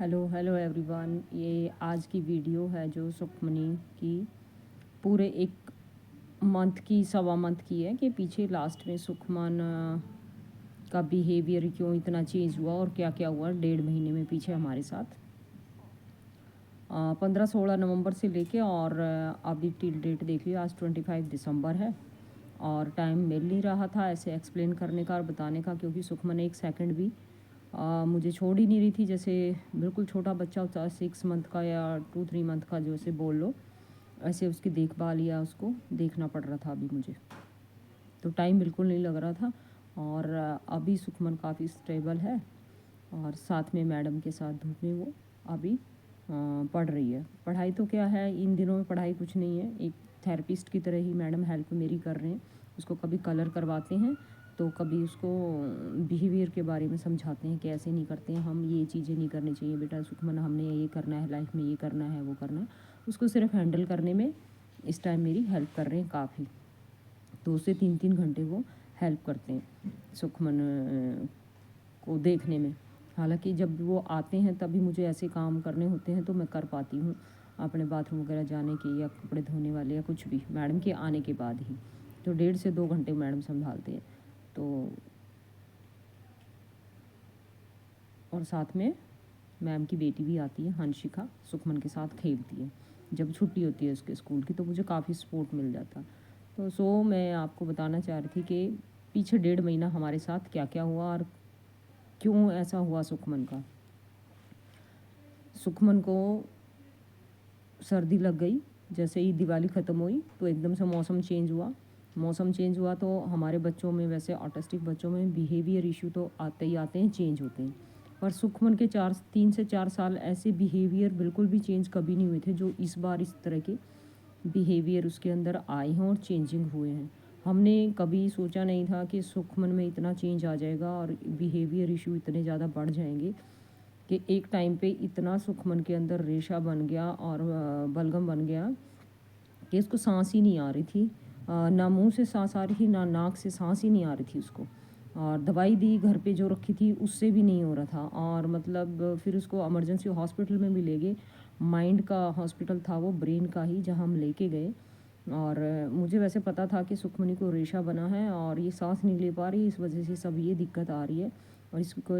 Hello everyone. ये आज की वीडियो है जो सुखमनी की पूरे एक मंथ की सवा मंथ की है कि पीछे लास्ट में सुखमन का बिहेवियर क्यों इतना चेंज हुआ और क्या क्या हुआ 1.5 महीने में पीछे हमारे साथ। 15-16 नवंबर से लेके और अभी टिल डेट देख लिया, आज 25 दिसंबर है और टाइम मिल नहीं रहा था ऐसे एक्सप्लेन करने का और बताने का, क्योंकि सुखमन एक सेकंड भी मुझे छोड़ ही नहीं रही थी। जैसे बिल्कुल छोटा बच्चा होता है 6 मंथ का या 2-3 मंथ का, जैसे बोल लो, ऐसे उसकी देखभाल या उसको देखना पड़ रहा था अभी मुझे, तो टाइम बिल्कुल नहीं लग रहा था। और अभी सुखमन काफ़ी स्टेबल है और साथ में मैडम के साथ धूप में वो अभी पढ़ रही है। पढ़ाई तो क्या है, इन दिनों में पढ़ाई कुछ नहीं है, एक थेरेपिस्ट की तरह ही मैडम हेल्प मेरी कर रहे हैं। उसको कभी कलर करवाते हैं तो कभी उसको बिहेवियर के बारे में समझाते हैं कि ऐसे नहीं करते हैं हम, ये चीज़ें नहीं करनी चाहिए बेटा सुखमन, हमने ये करना है लाइफ में, ये करना है वो करना है। उसको सिर्फ हैंडल करने में इस टाइम मेरी हेल्प कर रहे हैं काफ़ी। 2 से 3 घंटे वो हेल्प करते हैं सुखमन को देखने में। हालांकि जब वो आते हैं तभी मुझे ऐसे काम करने होते हैं तो मैं कर पाती हूँ, अपने बाथरूम वगैरह जाने के या कपड़े धोने वाले या कुछ भी, मैडम के आने के बाद ही। तो 1.5 से 2 घंटे मैडम संभालते हैं। तो और साथ में मैम की बेटी भी आती है, हंशिका, सुखमन के साथ खेलती है जब छुट्टी होती है उसके स्कूल की, तो मुझे काफ़ी सपोर्ट मिल जाता। तो मैं आपको बताना चाह रही थी कि पीछे 1.5 महीना हमारे साथ क्या क्या हुआ और क्यों ऐसा हुआ सुखमन का। सुखमन को सर्दी लग गई, जैसे ही दिवाली ख़त्म हुई तो एकदम से मौसम चेंज हुआ। मौसम चेंज हुआ तो हमारे बच्चों में, वैसे ऑटिस्टिक बच्चों में बिहेवियर इशू तो आते ही आते हैं, चेंज होते हैं। पर सुखमन के 3 से 4 साल ऐसे बिहेवियर बिल्कुल भी चेंज कभी नहीं हुए थे जो इस बार इस तरह के बिहेवियर उसके अंदर आए हैं और चेंजिंग हुए हैं। हमने कभी सोचा नहीं था कि सुखमन में इतना चेंज आ जाएगा और बिहेवियर इशू इतने ज़्यादा बढ़ जाएंगे कि एक टाइम पे इतना सुखमन के अंदर रेशा बन गया और बलगम बन गया कि उसको सांस ही नहीं आ रही थी। ना मुंह से सांस आ रही थी, ना नाक से सांस ही नहीं आ रही थी उसको। और दवाई दी घर पे जो रखी थी उससे भी नहीं हो रहा था, और मतलब फिर उसको इमरजेंसी हॉस्पिटल में भी ले गए। माइंड का हॉस्पिटल था वो, ब्रेन का ही, जहाँ हम लेके गए। और मुझे वैसे पता था कि सुखमनी को रेशा बना है और ये सांस नहीं ले पा रही, इस वजह से सब ये दिक्कत आ रही है। और इसको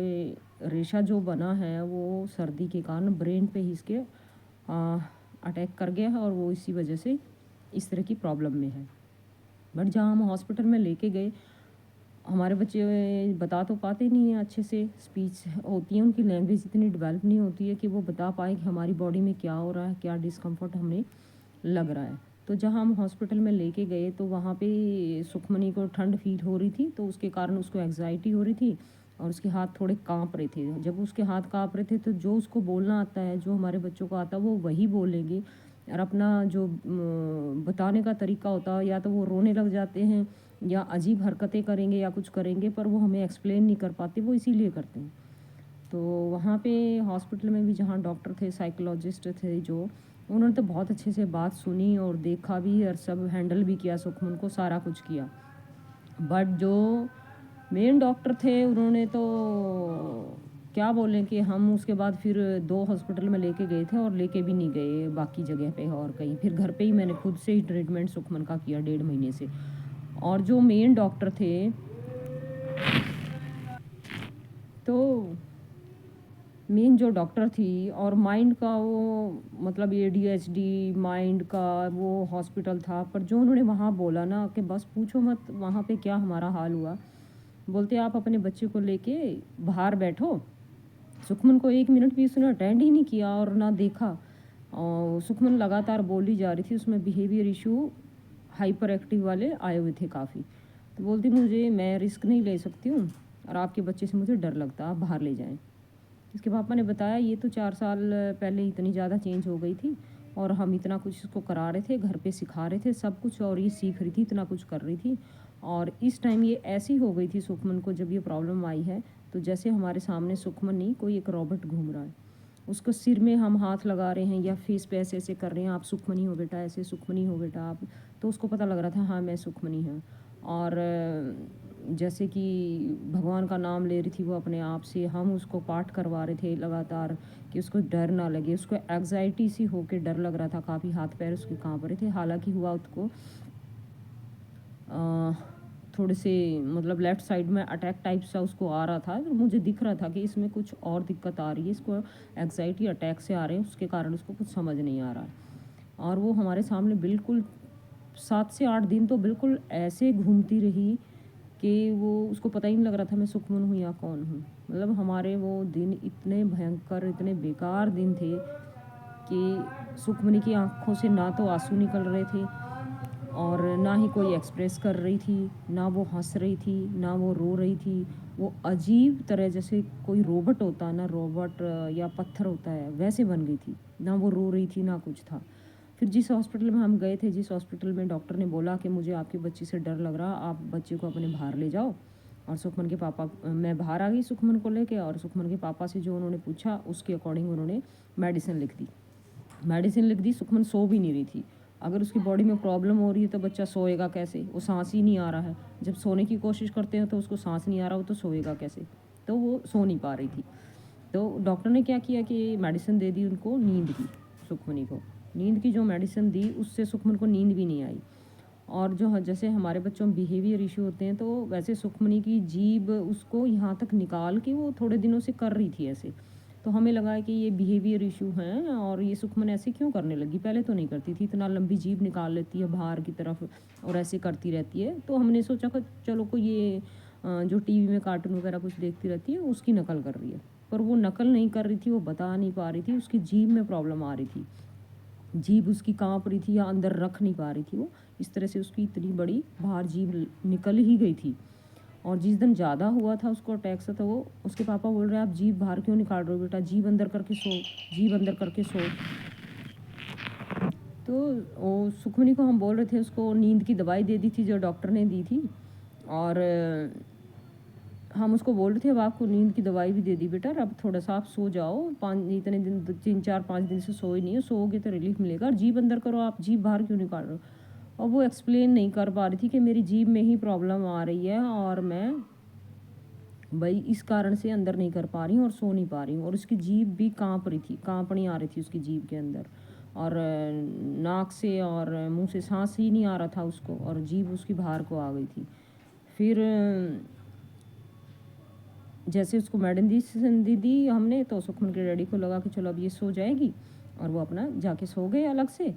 रेशा जो बना है वो सर्दी के कारण ब्रेन पे ही इसके अटैक कर गया है और वो इसी वजह से इस तरह की प्रॉब्लम में है। बट जहाँ हम हॉस्पिटल में लेके गए, हमारे बच्चे बता तो पाते नहीं हैं अच्छे से, स्पीच होती है उनकी, लैंग्वेज इतनी डेवलप नहीं होती है कि वो बता पाए कि हमारी बॉडी में क्या हो रहा है, क्या डिस्कम्फर्ट हमें लग रहा है। तो जहाँ हम हॉस्पिटल में लेके गए तो वहाँ पे सुखमनी को ठंड फील हो रही थी, तो उसके कारण उसको एग्जाइटी हो रही थी और उसके हाथ थोड़े काँप रहे थे। जब उसके हाथ काँप रहे थे तो जो उसको बोलना आता है, जो हमारे बच्चों को आता है, वो वही बोलेंगे। और अपना जो बताने का तरीका होता है, या तो वो रोने लग जाते हैं या अजीब हरकतें करेंगे या कुछ करेंगे, पर वो हमें एक्सप्लेन नहीं कर पाते, वो इसीलिए करते हैं। तो वहाँ पे हॉस्पिटल में भी जहाँ डॉक्टर थे, साइकोलॉजिस्ट थे जो, उन्होंने तो बहुत अच्छे से बात सुनी और देखा भी और सब हैंडल भी किया, सुखमन को सारा कुछ किया। बट जो मेन डॉक्टर थे उन्होंने तो क्या बोलें कि हम उसके बाद फिर 2 हॉस्पिटल में लेके गए थे और लेके भी नहीं गए बाकी जगह पे और कहीं, फिर घर पे ही मैंने खुद से ही ट्रीटमेंट सुखमन का किया 1.5 महीने से। और जो मेन डॉक्टर थे, तो मेन जो डॉक्टर थी और माइंड का वो, मतलब ADHD माइंड का वो हॉस्पिटल था, पर जो उन्होंने वहाँ बोला ना कि बस पूछो मत वहाँ पे क्या हमारा हाल हुआ। बोलते आप अपने बच्चे को लेके बाहर बैठो। सुखमन को 1 मिनट भी उसने अटेंड ही नहीं किया और ना देखा, और सुखमन लगातार बोली जा रही थी। उसमें बिहेवियर इशू हाइपर एक्टिव वाले आए हुए थे काफ़ी। तो बोलती मुझे, मैं रिस्क नहीं ले सकती हूँ और आपके बच्चे से मुझे डर लगता, आप बाहर ले जाएं। इसके पापा ने बताया ये तो 4 साल पहले इतनी ज़्यादा चेंज हो गई थी और हम इतना कुछ इसको करा रहे थे, घर पे सिखा रहे थे सब कुछ, और ये सीख रही थी, इतना कुछ कर रही थी। और इस टाइम ये ऐसी हो गई थी सुखमन को, जब ये प्रॉब्लम आई है तो जैसे हमारे सामने सुखमन नहीं, कोई एक रॉबर्ट घूम रहा है। उसको सिर में हम हाथ लगा रहे हैं या फेस पे ऐसे ऐसे कर रहे हैं, आप सुखमनी हो बेटा, ऐसे सुखमनी हो बेटा आप, तो उसको पता लग रहा था हाँ मैं सुखमनी हूँ। और जैसे कि भगवान का नाम ले रही थी वो अपने आप से, हम उसको पाठ करवा रहे थे लगातार कि उसको डर ना लगे। उसको एंग्जाइटी सी होके डर लग रहा था, काफ़ी हाथ पैर उसके काँप रहे थे। हालाँकि हुआ उसको अ, थोड़े से मतलब लेफ़्ट साइड में अटैक टाइप सा उसको आ रहा था। तो मुझे दिख रहा था कि इसमें कुछ और दिक्कत आ रही है, इसको एंग्जाइटी अटैक से आ रहे हैं, उसके कारण उसको कुछ समझ नहीं आ रहा। और वो हमारे सामने बिल्कुल 7 से 8 दिन तो बिल्कुल ऐसे घूमती रही कि वो उसको पता ही नहीं लग रहा था मैं सुखमन हूँ या कौन हूँ। मतलब हमारे वो दिन इतने भयंकर, इतने बेकार दिन थे कि सुखमनी की आँखों से ना तो आँसू निकल रहे थे और ना ही कोई एक्सप्रेस कर रही थी, ना वो हँस रही थी, ना वो रो रही थी। वो अजीब तरह जैसे कोई रोबोट होता है ना, रोबोट या पत्थर होता है, वैसे बन गई थी। ना वो रो रही थी, ना कुछ था। फिर जिस हॉस्पिटल में हम गए थे, जिस हॉस्पिटल में डॉक्टर ने बोला कि मुझे आपकी बच्ची से डर लग रहा, आप बच्चे को अपने बाहर ले जाओ। और सुखमन के पापा मैं बाहर आ गई सुखमन को लेके, और सुखमन के पापा से जो उन्होंने पूछा उसके अकॉर्डिंग उन्होंने मेडिसिन लिख दी। मेडिसिन लिख दी, सुखमन सो भी नहीं रही थी। अगर उसकी बॉडी में प्रॉब्लम हो रही है तो बच्चा सोएगा कैसे? वो साँस ही नहीं आ रहा है। जब सोने की कोशिश करते हैं तो उसको साँस नहीं आ रहा, वो तो सोएगा कैसे? तो वो सो नहीं पा रही थी। तो डॉक्टर ने क्या किया कि मेडिसिन दे दी उनको नींद की, सुखमनी को। नींद की जो मेडिसिन दी उससे सुखमन को नींद भी नहीं आई। और जो जैसे हमारे बच्चों में बिहेवियर इश्यू होते हैं, तो वैसे सुखमनी की जीभ उसको यहाँ तक निकाल के वो थोड़े दिनों से कर रही थी ऐसे। तो हमें लगा कि ये बिहेवियर इश्यू हैं और ये सुखमन ऐसे क्यों करने लगी? पहले तो नहीं करती थी, इतना लंबी जीभ निकाल लेती है बाहर की तरफ और ऐसे करती रहती है। तो हमने सोचा कि चलो कोई ये जो टीवी में कार्टून वगैरह कुछ देखती रहती है उसकी नकल कर रही है। पर वो नकल नहीं कर रही थी, वो बता नहीं पा रही थी, उसकी जीभ में प्रॉब्लम आ रही थी। जीभ उसकी काँप रही थी या अंदर रख नहीं पा रही थी वो। इस तरह से उसकी इतनी बड़ी बाहर जीभ निकल ही गई थी। और जिस दिन ज़्यादा हुआ था उसको अटैक से, तो वो उसके पापा बोल रहे हैं आप जीभ बाहर क्यों निकाल रहे हो बेटा, जीभ अंदर करके सो, जीभ अंदर करके सो। तो वो सुखमनी को हम बोल रहे थे, उसको नींद की दवाई दे दी थी जो डॉक्टर ने दी थी। और हम उसको बोल रहे थे अब आपको नींद की दवाई भी दे दी बेटा, अब थोड़ा सा आप सो जाओ। 5 इतने दिन 3 4 5 दिन से सोए नहीं हो, सोओगे तो रिलीफ मिलेगा। और जीभ अंदर करो, आप जीभ बाहर क्यों निकाल रहे हो? और वो एक्सप्लेन नहीं कर पा रही थी कि मेरी जीभ में ही प्रॉब्लम आ रही है और मैं भाई इस कारण से अंदर नहीं कर पा रही हूँ और सो नहीं पा रही हूँ। और उसकी जीभ भी काँप रही थी, काँपनी आ रही थी उसकी जीभ के अंदर। और नाक से और मुँह से साँस ही नहीं आ रहा था उसको, और जीभ उसकी बाहर को आ गई थी। फिर जैसे उसको मेडिसिन दी हमने, तो सुखमन के डैडी को लगा कि चलो अब ये सो जाएगी, और वो अपना जाके सो गए अलग से।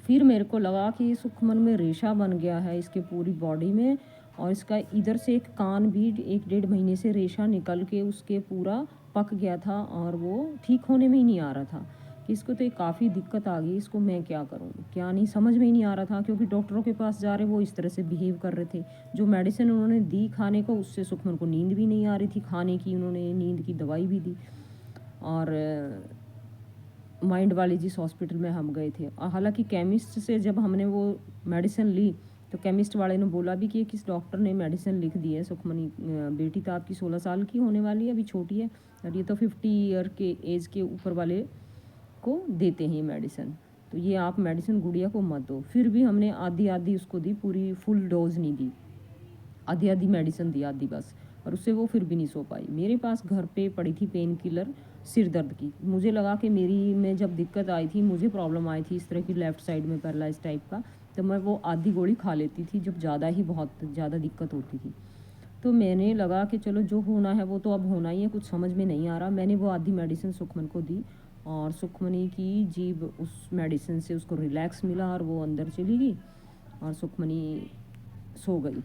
फिर मेरे को लगा कि सुखमन में रेशा बन गया है इसके पूरी बॉडी में, और इसका इधर से एक कान भी 1 डेढ़ महीने से रेशा निकल के उसके पूरा पक गया था और वो ठीक होने में ही नहीं आ रहा था। कि इसको तो एक काफ़ी दिक्कत आ गई, इसको मैं क्या करूँ क्या नहीं, समझ में ही नहीं आ रहा था। क्योंकि डॉक्टरों के पास जा रहे वो इस तरह से बिहेव कर रहे थे। जो मेडिसिन उन्होंने दी खाने को उससे सुखमन को नींद भी नहीं आ रही थी, खाने की उन्होंने नींद की दवाई भी दी। और माइंड वाले जिस हॉस्पिटल में हम गए थे, हालांकि केमिस्ट से जब हमने वो मेडिसिन ली तो केमिस्ट वाले ने बोला भी कि ये किस डॉक्टर ने मेडिसिन लिख दी है, सुखमनी बेटी तो आपकी 16 साल की होने वाली है, अभी छोटी है, और ये तो 50 ईयर के एज के ऊपर वाले को देते हैं ये मेडिसिन, तो ये आप मेडिसिन गुड़िया को मत दो। फिर भी हमने आधी आधी उसको दी, पूरी फुल डोज नहीं दी, आधी आधी मेडिसिन दी, आधी बस। और उससे वो फिर भी नहीं सो पाई। मेरे पास घर पे पड़ी थी पेन किलर सिर दर्द की। मुझे लगा कि मेरी में जब दिक्कत आई थी, मुझे प्रॉब्लम आई थी इस तरह की लेफ़्ट साइड में पैरालाइज टाइप का, तो मैं वो आधी गोली खा लेती थी जब ज़्यादा ही बहुत ज़्यादा दिक्कत होती थी। तो मैंने लगा कि चलो जो होना है वो तो अब होना ही है, कुछ समझ में नहीं आ रहा। मैंने वो आधी मेडिसिन सुखमन को दी और सुखमनी की जीभ उस मेडिसिन से उसको रिलैक्स मिला और वो अंदर चली गई और सुखमनी सो गई।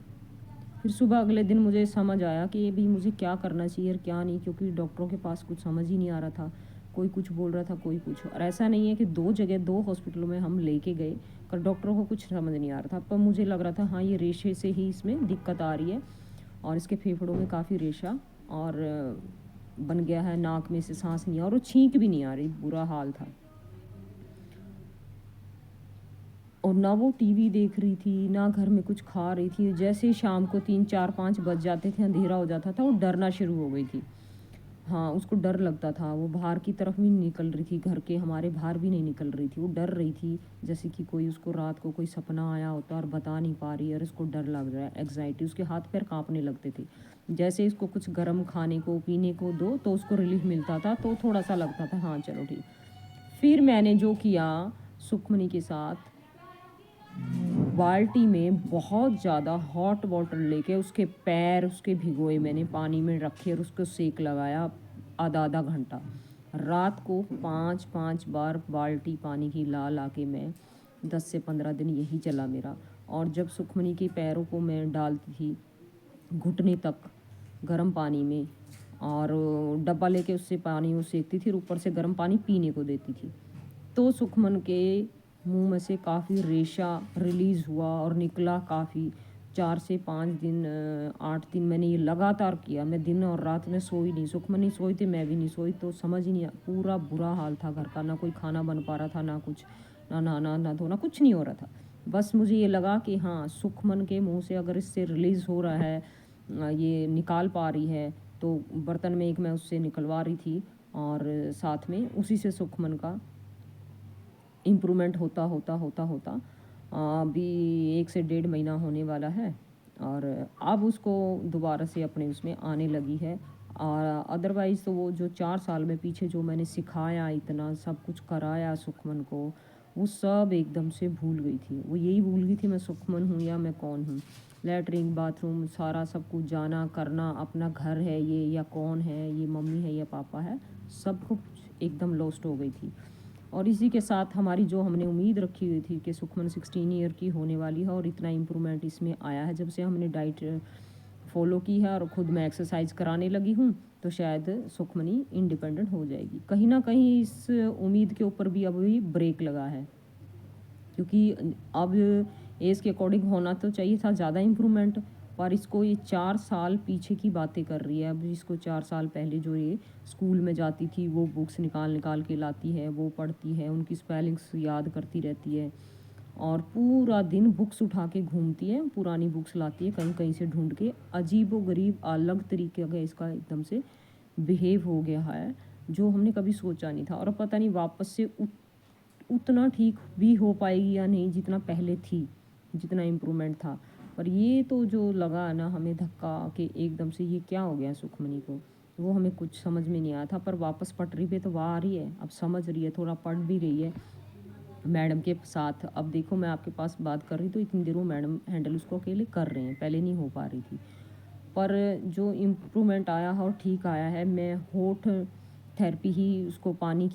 फिर सुबह अगले दिन मुझे समझ आया कि भी मुझे क्या करना चाहिए और क्या नहीं, क्योंकि डॉक्टरों के पास कुछ समझ ही नहीं आ रहा था। कोई कुछ बोल रहा था, कोई कुछ। और ऐसा नहीं है कि 2 जगह 2 हॉस्पिटलों में हम लेके गए पर डॉक्टरों को कुछ समझ नहीं आ रहा था। पर मुझे लग रहा था हाँ ये रेशे से ही इसमें दिक्कत आ रही है, और इसके फेफड़ों में काफ़ी रेशा और बन गया है, नाक में से सांस नहीं आ, और वो छींक भी नहीं आ रही, बुरा हाल था। और ना वो टीवी देख रही थी, ना घर में कुछ खा रही थी। जैसे ही शाम को 3 4 5 बज जाते थे, अंधेरा हो जाता था, वो डरना शुरू हो गई थी। हाँ, उसको डर लगता था, वो बाहर की तरफ भी नहीं निकल रही थी, घर के हमारे बाहर भी नहीं निकल रही थी, वो डर रही थी। जैसे कि कोई उसको रात को कोई सपना आया होता और बता नहीं पा रही है और इसको डर लग रहा है, एंग्ज़ायटी, उसके हाथ-पैर काँपने लगते थे। जैसे इसको कुछ गरम खाने को, पीने को दो तो उसको रिलीफ़ मिलता था, तो थोड़ा-सा लगता था हाँ, चलो ठीक। फिर मैंने जो किया सुखमनी के साथ, बाल्टी में बहुत ज़्यादा हॉट वाटर लेके उसके पैर उसके भिगोए मैंने, पानी में रखे और उसको सेक लगाया आधा-आधा घंटा। रात को 5-5 बार बाल्टी पानी की ला ला के मैं 10 से 15 दिन यही चला मेरा। और जब सुखमनी के पैरों को मैं डालती थी घुटने तक गर्म पानी में, और डब्बा लेके उससे पानी वो सेकती थी और ऊपर से गर्म पानी पीने को देती थी। तो सुखमन के मुँह में से काफ़ी रेशा रिलीज़ हुआ और निकला काफ़ी। 4 से 5 दिन 8 दिन मैंने ये लगातार किया। मैं दिन और रात में सोई नहीं, सुखमन नहीं सोई थी, मैं भी नहीं सोई, तो समझ ही नहीं पूरा बुरा हाल था घर का, ना कोई खाना बन पा रहा था, ना कुछ, ना नहाना, ना धोना, कुछ नहीं हो रहा था। बस मुझे ये लगा कि हाँ, सुखमन के मुँह से अगर इससे रिलीज़ हो रहा है, ये निकाल पा रही है, तो बर्तन में एक मैं उससे निकलवा रही थी और साथ में उसी से सुखमन का इम्प्रूवमेंट होता अभी 1 से डेढ़ महीना होने वाला है और अब उसको दोबारा से अपने उसमें आने लगी है। और अदरवाइज़ तो वो जो 4 साल में पीछे जो मैंने सिखाया, इतना सब कुछ कराया सुखमन को, वो सब एकदम से भूल गई थी। वो यही भूल गई थी मैं सुखमन हूँ या मैं कौन हूँ। लैट्रिन, बाथरूम सारा सब कुछ जाना, करना, अपना घर है ये या कौन है, ये मम्मी है या पापा है, सब कुछ एकदम लॉस्ट हो गई थी। और इसी के साथ हमारी जो हमने उम्मीद रखी हुई थी कि सुखमन 16 ईयर की होने वाली है और इतना इम्प्रूवमेंट इसमें आया है जब से हमने डाइट फॉलो की है और खुद मैं एक्सरसाइज कराने लगी हूँ, तो शायद सुखमनी इंडिपेंडेंट हो जाएगी। कहीं ना कहीं इस उम्मीद के ऊपर भी अभी ब्रेक लगा है, क्योंकि अब एज के अकॉर्डिंग होना तो चाहिए था ज़्यादा इम्प्रूवमेंट, पर इसको ये 4 साल पीछे की बातें कर रही है। अब इसको 4 साल पहले जो ये स्कूल में जाती थी, वो बुक्स निकाल निकाल के लाती है, वो पढ़ती है, उनकी स्पेलिंग्स याद करती रहती है और पूरा दिन बुक्स उठा के घूमती है, पुरानी बुक्स लाती है कहीं कहीं से ढूंढ के। अजीबो-गरीब अलग तरीके का इसका एकदम से बिहेव हो गया है, जो हमने कभी सोचा नहीं था। और अब पता नहीं वापस से उतना ठीक भी हो पाएगी या नहीं जितना पहले थी, जितना इम्प्रूवमेंट था। पर ये तो जो लगा ना हमें धक्का कि एकदम से ये क्या हो गया सुखमनी को, वो हमें कुछ समझ में नहीं आया था। पर वापस पटरी पे तो वह आ रही है, अब समझ रही है, थोड़ा पढ़ भी रही है मैडम के साथ। अब देखो मैं आपके पास बात कर रही तो इतनी देर वो मैडम हैंडल उसको अकेले कर रहे हैं, पहले नहीं हो पा रही थी। पर जो इम्प्रूवमेंट आया है और ठीक आया है, मैं होठ थेरेपी ही उसको पानी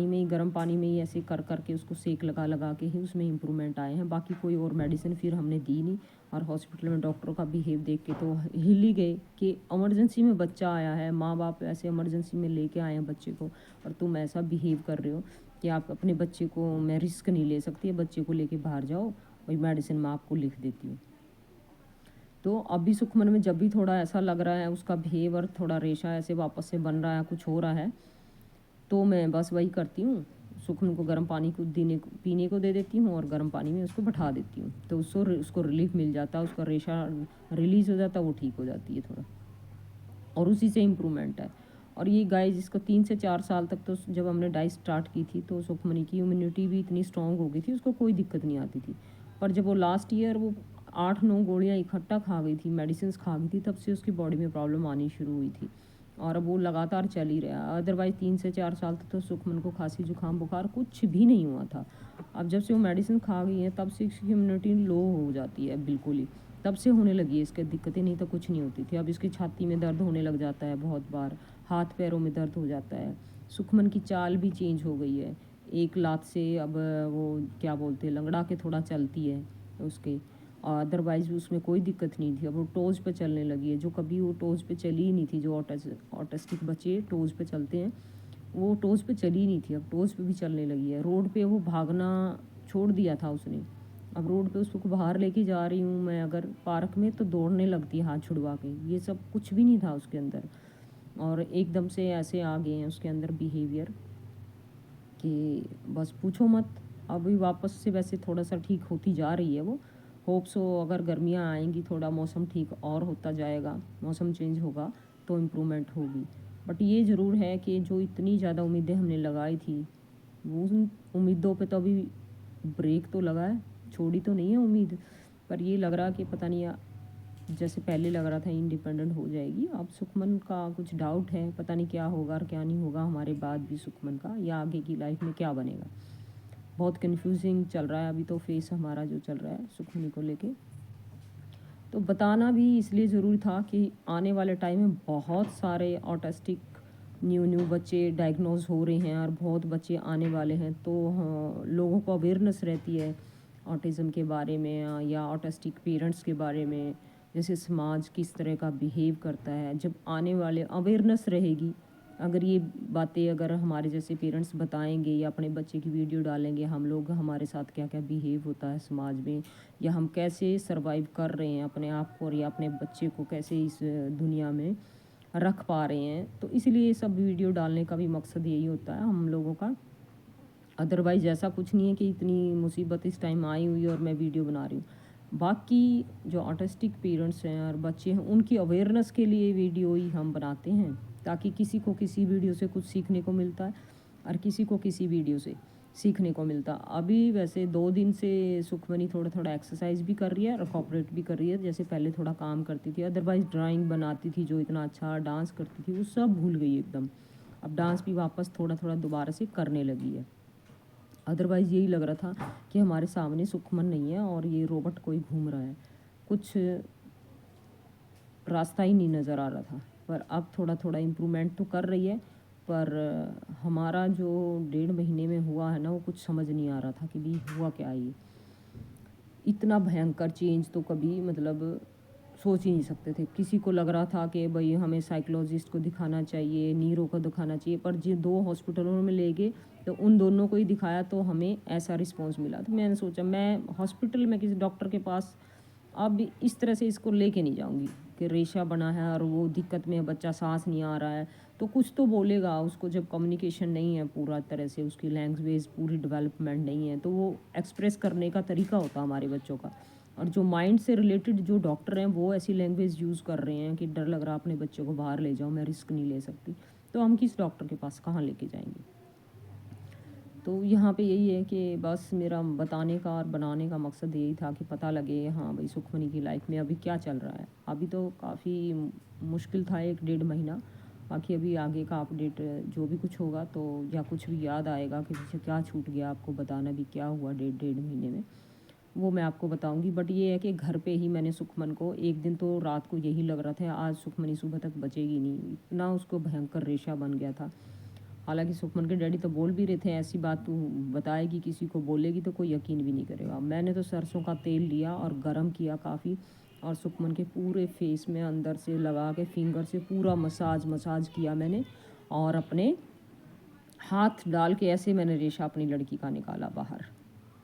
में ही गर्म पानी में ही ऐसे कर कर के उसको सेक लगा लगा के ही उसमें इम्प्रूवमेंट आए हैं। बाकी कोई और मेडिसिन फिर हमने दी नहीं। और हॉस्पिटल में डॉक्टरों का बिहेव देख के तो हिल ही गए कि इमरजेंसी में बच्चा आया है, माँ बाप ऐसे इमरजेंसी में लेके आए हैं बच्चे को, और तुम ऐसा बिहेव कर रहे हो कि आप अपने बच्चे को, मैं रिस्क नहीं ले सकती है, बच्चे को लेके बाहर जाओ, वही मेडिसिन मैं आपको लिख देती हूँ। तो अभी सुखमन में जब भी थोड़ा ऐसा लग रहा है, उसका बिहेवियर थोड़ा रेशा ऐसे वापस से बन रहा है, कुछ हो रहा है, तो मैं बस वही करती हूँ, सुखमन को गर्म पानी को पीने को दे देती हूँ और गर्म पानी में उसको बैठा देती हूँ, तो उसको रिलीफ मिल जाता है, उसका रेशा रिलीज़ हो जाता है, वो ठीक हो जाती है थोड़ा, और उसी से इम्प्रूवमेंट है। और ये गाय जिसको 3 से 4 साल तक, तो जब हमने डाइट स्टार्ट की थी तो सुखमनी की इम्यूनिटी भी इतनी स्ट्रॉन्ग हो गई थी, उसको कोई दिक्कत नहीं आती थी। पर जब वो लास्ट ईयर वो 8-9 गोलियाँ इकट्ठा खा गई थी, मेडिसिन खा गई थी, तब से उसकी बॉडी में प्रॉब्लम आनी शुरू हुई थी और अब वो लगातार चल ही रहा है। अदरवाइज़ 3 से 4 साल तक तो सुखमन को खांसी जुकाम बुखार कुछ भी नहीं हुआ था। अब जब से वो मेडिसिन खा गई है तब से इसकी इम्यूनिटी लो हो जाती है बिल्कुल ही, तब से होने लगी है इसके दिक्कतें, नहीं तो कुछ नहीं होती थी। अब इसकी छाती में दर्द होने लग जाता है बहुत बार, हाथ पैरों में दर्द हो जाता है। सुखमन की चाल भी चेंज हो गई है, एक लात से अब वो क्या बोलते हैं, लंगड़ा के थोड़ा चलती है उसके, और अदरवाइज़ उसमें कोई दिक्कत नहीं थी। अब वो टोज़ पे चलने लगी है, जो कभी वो टोज़ पे चली ही नहीं थी। जो ऑटिस्टिक बच्चे टोज़ पे चलते हैं, वो टोज़ पे चली ही नहीं थी, अब टोज़ पे भी चलने लगी है। रोड पे वो भागना छोड़ दिया था उसने, अब रोड पे उसको बाहर लेके जा रही हूँ मैं अगर पार्क में, तो दौड़ने लगती है हाथ छुड़वा के। ये सब कुछ भी नहीं था उसके अंदर, और एकदम से ऐसे आ गए हैं उसके अंदर बिहेवियर कि बस पूछो मत। अभी वापस से वैसे थोड़ा सा ठीक होती जा रही है वो, होप्स हो अगर गर्मियाँ आएंगी, थोड़ा मौसम ठीक और होता जाएगा, मौसम चेंज होगा तो इम्प्रूवमेंट होगी। बट ये ज़रूर है कि जो इतनी ज़्यादा उम्मीदें हमने लगाई थी, वो उन उम्मीदों पे तो अभी ब्रेक तो लगा है, छोड़ी तो नहीं है उम्मीद, पर ये लग रहा कि पता नहीं जैसे पहले लग रहा था इंडिपेंडेंट हो जाएगी। अब सुखमन का कुछ डाउट है, पता नहीं क्या होगा और क्या नहीं होगा हमारे बाद भी सुखमन का, या आगे की लाइफ में क्या बनेगा। बहुत कन्फ्यूजिंग चल रहा है अभी तो फेस हमारा जो चल रहा है सुखमनी को लेके। तो बताना भी इसलिए ज़रूरी था कि आने वाले टाइम में बहुत सारे ऑटिस्टिक न्यू बच्चे डायग्नोज हो रहे हैं और बहुत बच्चे आने वाले हैं, तो हाँ, लोगों को अवेयरनेस रहती है ऑटिज़म के बारे में या ऑटिस्टिक पेरेंट्स के बारे में, जैसे समाज किस तरह का बिहेव करता है। जब आने वाले अवेयरनेस रहेगी, अगर ये बातें अगर हमारे जैसे पेरेंट्स बताएंगे या अपने बच्चे की वीडियो डालेंगे, हम लोग हमारे साथ क्या क्या बिहेव होता है समाज में, या हम कैसे सरवाइव कर रहे हैं अपने आप को और या अपने बच्चे को कैसे इस दुनिया में रख पा रहे हैं, तो इसलिए ये सब वीडियो डालने का भी मकसद यही होता है हम लोगों का। अदरवाइज़ ऐसा कुछ नहीं है कि इतनी मुसीबत इस टाइम आई हुई है और मैं वीडियो बना रही हूँ। बाकी जो ऑटिस्टिक पेरेंट्स हैं और बच्चे हैं, उनकी अवेयरनेस के लिए वीडियो ही हम बनाते हैं, ताकि किसी को किसी वीडियो से कुछ सीखने को मिलता है और किसी को किसी वीडियो से सीखने को मिलता। अभी वैसे 2 दिन से सुखमनी थोड़ा थोड़ा एक्सरसाइज भी कर रही है और कॉपरेट भी कर रही है। जैसे पहले थोड़ा काम करती थी, अदरवाइज़ ड्राइंग बनाती थी, जो इतना अच्छा डांस करती थी वो सब भूल गई एकदम। अब डांस भी वापस थोड़ा थोड़ा दोबारा से करने लगी है। अदरवाइज़ यही लग रहा था कि हमारे सामने सुखमन नहीं है और ये रोबोट कोई घूम रहा है, कुछ रास्ता ही नहीं नज़र आ रहा था। पर अब थोड़ा थोड़ा इम्प्रूवमेंट तो कर रही है, पर हमारा जो 1.5 महीने में हुआ है ना, वो कुछ समझ नहीं आ रहा था कि भी हुआ क्या है। ये इतना भयंकर चेंज तो कभी मतलब सोच ही नहीं सकते थे। किसी को लग रहा था कि भाई हमें साइकोलॉजिस्ट को दिखाना चाहिए, नीरो को दिखाना चाहिए, पर जो 2 हॉस्पिटलों में ले गए तो उन दोनों को ही दिखाया तो हमें ऐसा रिस्पॉन्स मिला। तो मैंने सोचा मैं हॉस्पिटल में किसी डॉक्टर के पास अब इस तरह से इसको लेके नहीं जाऊंगी कि रेशा बना है और वो दिक्कत में है, बच्चा सांस नहीं आ रहा है, तो कुछ तो बोलेगा उसको। जब कम्युनिकेशन नहीं है पूरा तरह से, उसकी लैंग्वेज पूरी डेवलपमेंट नहीं है, तो वो एक्सप्रेस करने का तरीका होता है हमारे बच्चों का। और जो माइंड से रिलेटेड जो डॉक्टर हैं वो ऐसी लैंग्वेज यूज़ कर रहे हैं कि डर लग रहा अपने बच्चों को बाहर ले जाओ, मैं रिस्क नहीं ले सकती, तो हम किस डॉक्टर के पास कहाँ लेके जाएंगे। तो यहाँ पे यही है कि बस मेरा बताने का और बनाने का मकसद यही था कि पता लगे हाँ भाई सुखमनी की लाइफ में अभी क्या चल रहा है। अभी तो काफ़ी मुश्किल था 1-1.5 महीना, बाकी अभी आगे का अपडेट जो भी कुछ होगा तो, या कुछ भी याद आएगा कि पीछे क्या छूट गया आपको बताना भी क्या हुआ 1.5 महीने में, वो मैं आपको बताऊंगी। बट ये है कि घर पे ही मैंने सुखमन को, एक दिन तो रात को यही लग रहा था आज सुखमनी सुबह तक बचेगी नहीं, इतना उसको भयंकर रेशा बन गया था। हालांकि सुखमन के डैडी तो बोल भी रहे थे ऐसी बात तू बताएगी किसी को बोलेगी तो कोई यकीन भी नहीं करेगा। मैंने तो सरसों का तेल लिया और गर्म किया काफ़ी, और सुखमन के पूरे फेस में अंदर से लगा के फिंगर से पूरा मसाज किया मैंने, और अपने हाथ डाल के ऐसे मैंने रेशा अपनी लड़की का निकाला बाहर,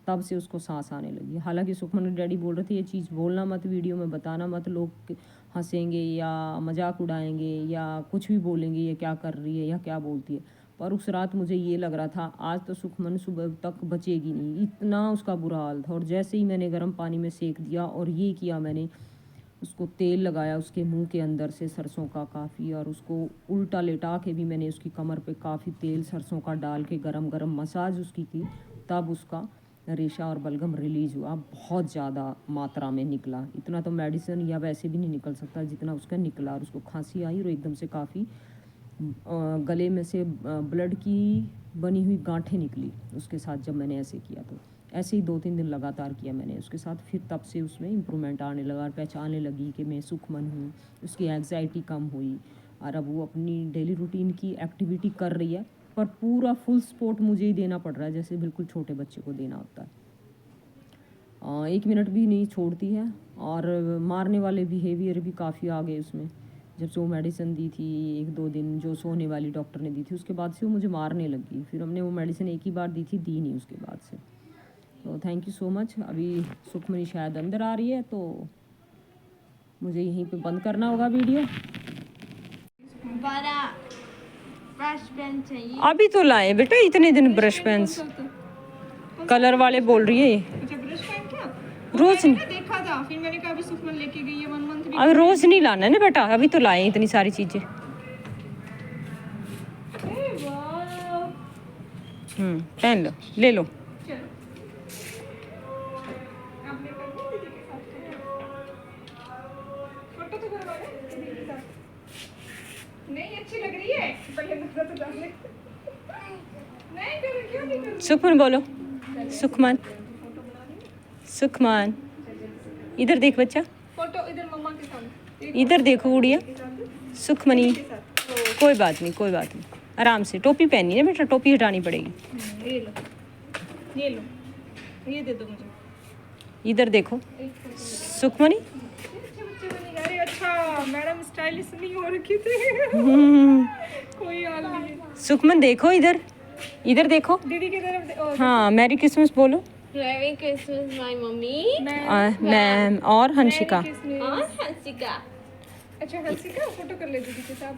तब से उसको सांस आने लगी। हालांकि सुखमन के डैडी बोल रहे थे ये चीज़ बोलना मत, वीडियो में बताना मत, लोग हंसेंगे या मजाक उड़ाएंगे या कुछ भी बोलेंगे ये क्या कर रही है या क्या बोलती है। पर उस रात मुझे ये लग रहा था आज तो सुखमन सुबह तक बचेगी नहीं, इतना उसका बुरा हाल था। और जैसे ही मैंने गर्म पानी में सेक दिया और ये किया, मैंने उसको तेल लगाया उसके मुंह के अंदर से सरसों का काफ़ी, और उसको उल्टा लेटा के भी मैंने उसकी कमर पे काफ़ी तेल सरसों का डाल के गरम गरम मसाज उसकी की, तब उसका रेशा और बलगम रिलीज़ हुआ। बहुत ज़्यादा मात्रा में निकला, इतना तो मेडिसिन या वैसे भी नहीं निकल सकता जितना उसका निकला। और उसको खांसी आई और एकदम से काफ़ी गले में से ब्लड की बनी हुई गांठें निकली उसके साथ। जब मैंने ऐसे किया तो ऐसे ही 2-3 दिन लगातार किया मैंने उसके साथ, फिर तब से उसमें इम्प्रूवमेंट आने लगा और पहचानने लगी कि मैं सुखमन हूँ। उसकी एंग्जाइटी कम हुई और अब वो अपनी डेली रूटीन की एक्टिविटी कर रही है, पर पूरा फुल सपोर्ट मुझे ही देना पड़ रहा है जैसे बिल्कुल छोटे बच्चे को देना होता है। 1 मिनट भी नहीं छोड़ती है, और मारने वाले बिहेवियर भी काफ़ी आ गए उसमें। जब से वो मेडिसिन दी थी 1-2 दिन, जो सोने वाली डॉक्टर ने दी थी, उसके बाद से वो मुझे मारने लगी। फिर हमने वो मेडिसिन एक ही बार दी थी, दी नहीं उसके बाद से। तो थैंक यू सो मच। अभी सुखमनी शायद अंदर आ रही है तो मुझे यहीं पे बंद करना होगा वीडियो। बड़ा ब्रश पेन चाहिए। अभी तो लाए बेटा, इतने दिन ब्रश पेन्स कलर वाले बोल रही है। अच्छा ब्रश पेन क्या? रोज मैंने देखा था, फिर मैंने कहा अभी सुखमन लेके गई है 1 मंथ भी। अभी रोज नहीं लाना है ना बेटा, अभी तो लाए इतनी सारी चीजें। पहन लो, ले लो। चलो आपने कर दी दीदी के साथ फोटो तो करवा ले दीदी के साथ। नहीं अच्छी लग रही है, पहले नजर तो डाल ले। नहीं कर क्यों नहीं कर सुखमन बोलो, सुखमन, सुखमन, इधर देख बच्चा, फोटो इधर मम्मा के सामने इधर देखो गुड़िया, सुखमनी। कोई बात नहीं, कोई बात नहीं, आराम से। टोपी पहननी है बेटा, टोपी हटानी पड़ेगी। ये लो, ये लो, ये दे दो मुझे। इधर देखो सुखमनी। अच्छे बच्चे बनेगा। अरे अच्छा मैडम स्टाइलिश नहीं हो रखी थी। कोई हाल नहीं है। सुखमन देखो इधर, इधर देखो। दीदी की तरफ हाँ, मैरी क्रिसमस बोलो। Merry Christmas, my mommy. Ma'am और हंसिका। और हंसिका. अच्छा हंसिका फोटो कर ले दीदी के साथ।